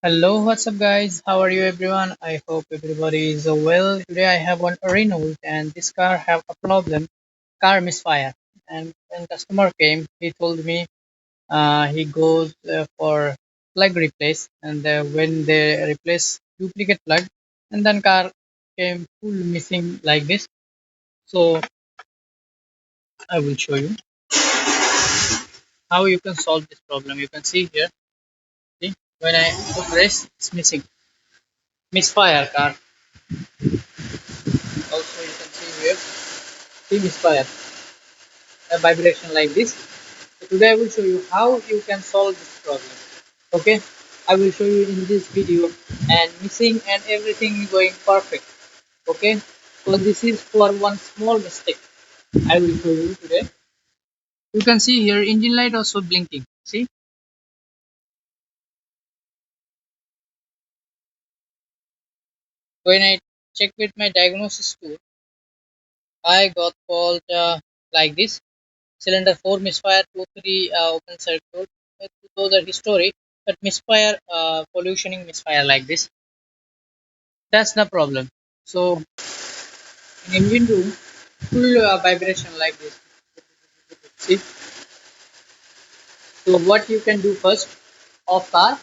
Hello, what's up, guys? How are you, everyone? I hope everybody is well. Today, I have one Renault, and this car have a problem. Car misfire. And when customer came, he told me he goes for plug replace, and when they replace duplicate plug, and then car came full missing like this. So I will show you how you can solve this problem. You can see here. See, when I put race, it's missing. Misfire car. Also, you can see here. See misfire. A vibration like this. So today I will show you how you can solve this problem. Okay, I will show you in this video and missing and everything going perfect. Okay, so this is for one small mistake. I will show you today. You can see here engine light also blinking. See, when I check with my diagnosis tool, I got fault like this. Cylinder 4 misfire, 2 3 open circuit. Those are history, but misfire pollutioning misfire like this. That's the problem. So in engine room, full vibration like this. See, so what you can do first, off car,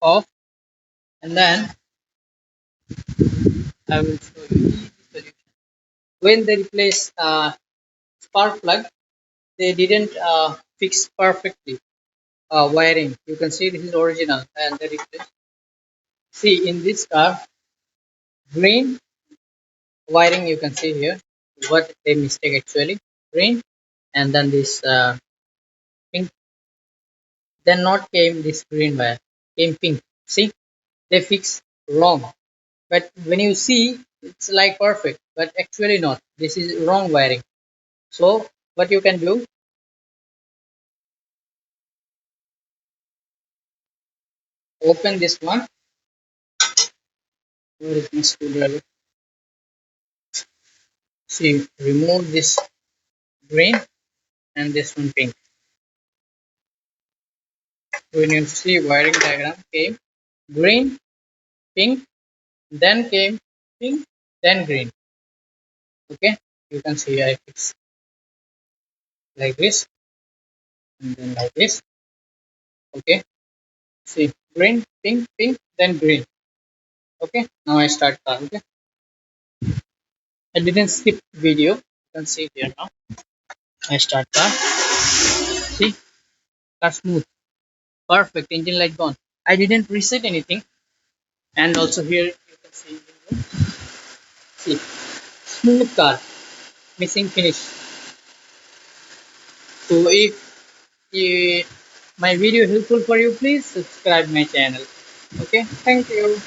off, and then I will show you the solution. When they replace spark plug, they didn't fix perfectly wiring. You can see this is original, and they replace. See in this car, green wiring. You can see here what they mistake actually, green, and then this pink. Then not came this green wire, came pink. See, they fix wrong, but when you see it's like perfect, but actually not, this is wrong wiring. So what you can do, open this one. Where is my screwdriver? See, remove this green and this one pink. When you see wiring diagram, came green, pink, then came pink, then green. Okay, you can see I fix like this and then like this. Okay, see, green, pink, pink, then green. Okay, now I start car. Okay, I didn't skip video. You can see here now. I start car. See, car smooth, perfect. Engine light gone. I didn't reset anything. And also here you can see, see, smooth car, missing finish. So if my video helpful for you, please subscribe my channel. Okay, thank you.